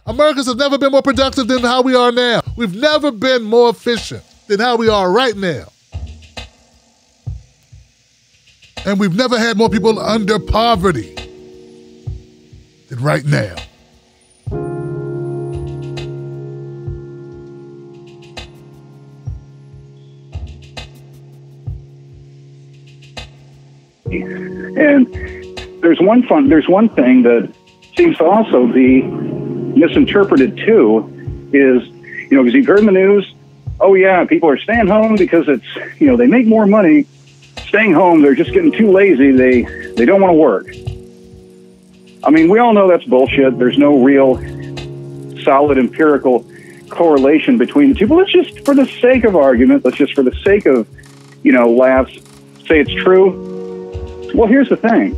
Americans have never been more productive than how we are now. We've never been more efficient than how we are right now. And we've never had more people under poverty than right now. And there's one thing that seems to also be misinterpreted too, is, because you've heard in the news, oh yeah, people are staying home because it's, they make more money staying home. They're just getting too lazy. They don't want to work. I mean, we all know that's bullshit. There's no real solid empirical correlation between the two. But let's just, for the sake of argument, for the sake of, laughs, say it's true. Well, here's the thing.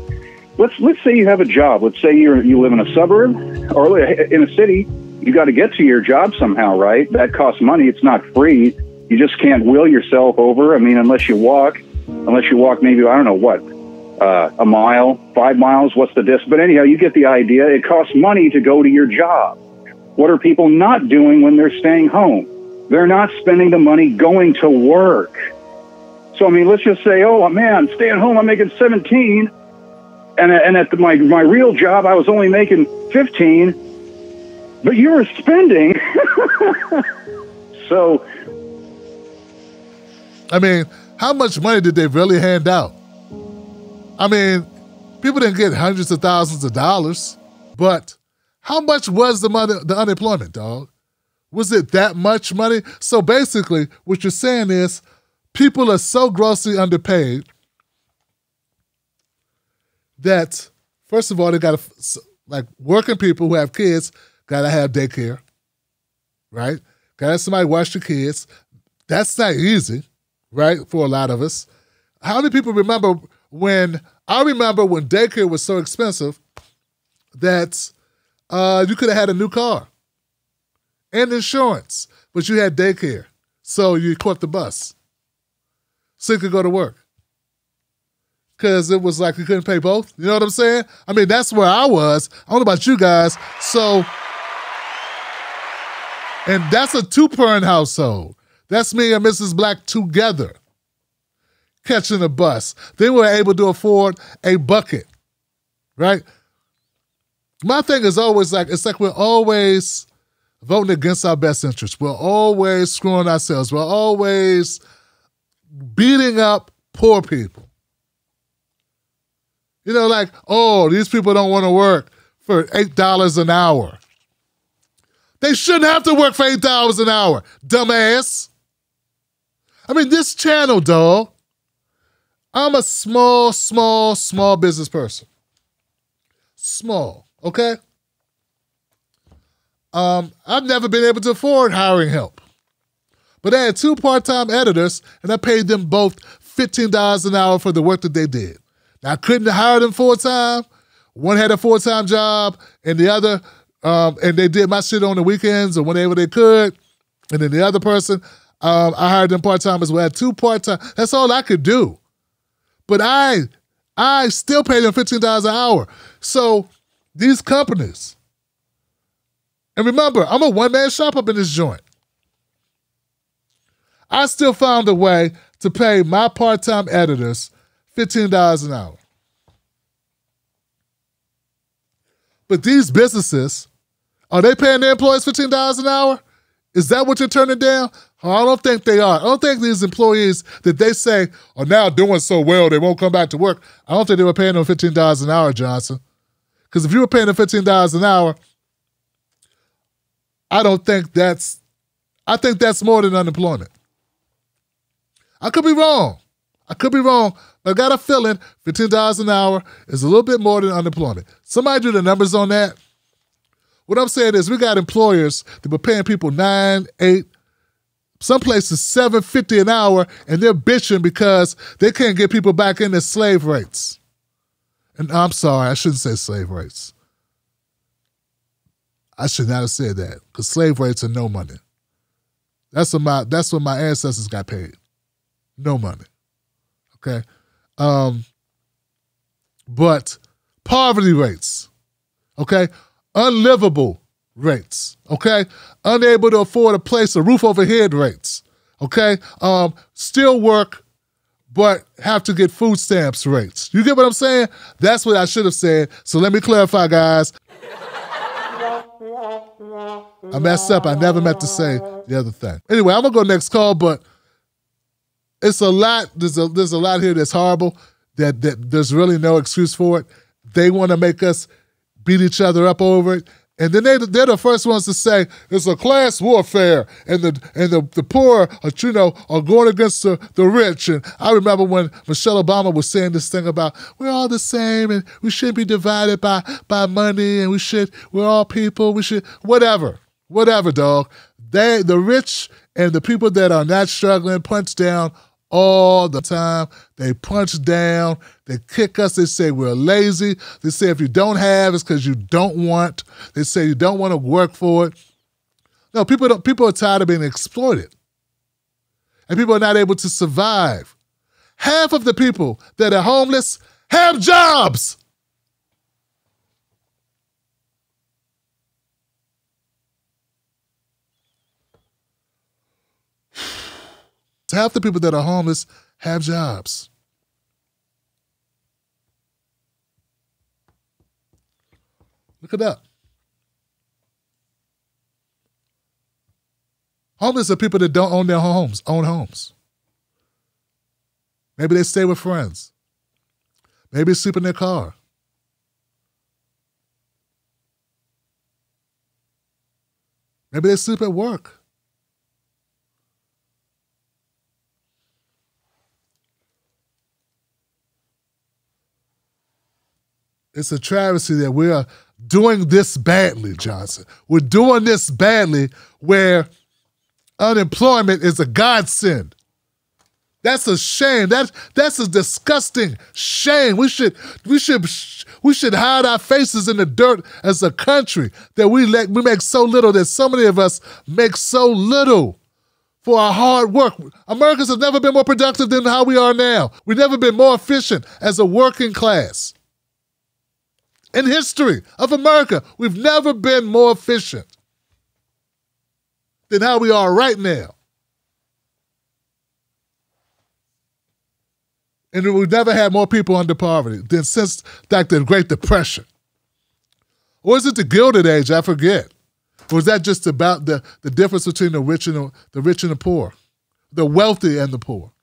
Let's say you have a job. Let's say you live in a suburb or in a city. You got to get to your job somehow, right? That costs money. It's not free. You just can't will yourself over. I mean, unless you walk maybe, I don't know what, a mile, 5 miles. What's the distance? But anyhow, you get the idea. It costs money to go to your job. What are people not doing when they're staying home? They're not spending the money going to work. So, I mean, let's just say, oh, man, staying home, I'm making 17. And at my real job, I was only making 15. But you were spending. So. I mean, how much money did they really hand out? I mean, people didn't get hundreds of thousands of dollars. But how much was the unemployment, dog? Was it that much money? So basically, what you're saying is, people are so grossly underpaid that, first of all, they got to, like, working people who have kids got to have daycare, right? Got to have somebody watch your kids. That's not easy, right, for a lot of us. How many people remember when daycare was so expensive that you could have had a new car and insurance, but you had daycare, so you caught the bus. So you could go to work. Because it was like you couldn't pay both. You know what I'm saying? I mean, that's where I was. I don't know about you guys. So, and that's a two-parent household. That's me and Mrs. Black together catching a bus. They were able to afford a bucket, right? My thing is always like, it's like we're always voting against our best interests. We're always screwing ourselves. We're always beating up poor people. Like, oh, these people don't want to work for $8 an hour. They shouldn't have to work for $8 an hour, dumbass. I mean, this channel, dog, I'm a small business person. Small, okay? I've never been able to afford hiring help. But I had 2 part-time editors, and I paid them both $15 an hour for the work that they did. Now, I couldn't hire them full-time. One had a full-time job, and the other, and they did my shit on the weekends or whenever they could. And then the other person, I hired them part-time as well. I had 2 part-time. That's all I could do. But I still paid them $15 an hour. So these companies, and remember, I'm a one-man shop up in this joint. I still found a way to pay my part-time editors $15 an hour. But these businesses, are they paying their employees $15 an hour? Is that what you're turning down? I don't think they are. I don't think these employees that they say are now doing so well they won't come back to work, I don't think they were paying them $15 an hour, Johnson. Because if you were paying them $15 an hour, I think that's more than unemployment. I could be wrong. But I got a feeling $15 an hour is a little bit more than unemployment. Somebody do the numbers on that. What I'm saying is we got employers that were paying people $9, $8, some places $7.50 an hour, and they're bitching because they can't get people back into slave rates. And I'm sorry, I shouldn't say slave rates. I should not have said that, because slave rates are no money. That's what my ancestors got paid. No money. Okay? But poverty rates, okay? Unlivable rates, okay? Unable to afford a place, a roof over head rates, okay? Still work, but have to get food stamps rates. You get what I'm saying? That's what I should have said. So let me clarify, guys. I messed up. I never meant to say the other thing. Anyway, I'm gonna go next call, but it's a lot. There's a lot here that's horrible. That there's really no excuse for it. They want to make us beat each other up over it. And then they're the first ones to say it's a class warfare, and the poor are going against the rich. And I remember when Michelle Obama was saying this thing about we're all the same and we shouldn't be divided by money, and we're all people. We should whatever, dog. The rich and the people that are not struggling punch down all the time. They punch down. They kick us. They say we're lazy. They say if you don't have, it's because you don't want. They say you don't want to work for it. No, people are tired of being exploited. And people are not able to survive. Half of the people that are homeless have jobs. Half the people that are homeless have jobs. Look it up. Homeless are people that don't own their homes, own homes. Maybe they stay with friends. Maybe they sleep in their car. Maybe they sleep at work. It's a travesty that we are doing this badly, Johnson. We're doing this badly where unemployment is a godsend. That's a shame. That's a disgusting shame. We should hide our faces in the dirt as a country that we make so little, that so many of us make so little for our hard work. Americans have never been more productive than how we are now. We've never been more efficient as a working class. In history of America, we've never been more efficient than how we are right now. And we've never had more people under poverty than since like the Great Depression. Or is it the Gilded Age? I forget. Or is that just about the difference between the rich and the poor, the wealthy and the poor?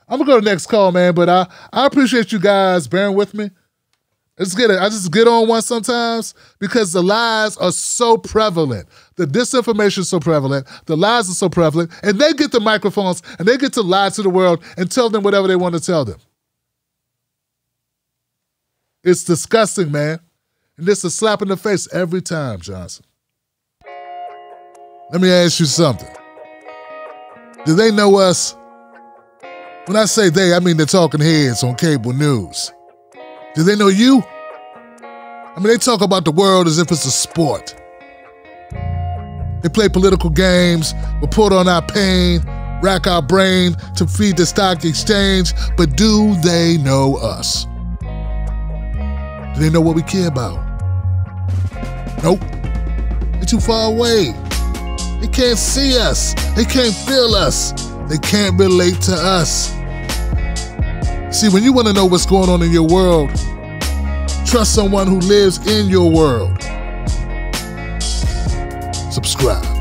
I'm gonna go to the next call, man. But I appreciate you guys bearing with me. I just get on one sometimes because the lies are so prevalent. The disinformation is so prevalent. The lies are so prevalent. And they get the microphones and they get to lie to the world and tell them whatever they want to tell them. It's disgusting, man. And it's a slap in the face every time, Johnson. Let me ask you something. Do they know us? When I say they, I mean the talking heads on cable news. Do they know you? I mean, they talk about the world as if it's a sport. They play political games, report on our pain, rack our brain to feed the stock exchange, but do they know us? Do they know what we care about? Nope. They're too far away. They can't see us. They can't feel us. They can't relate to us. See, when you want to know what's going on in your world, trust someone who lives in your world. Subscribe.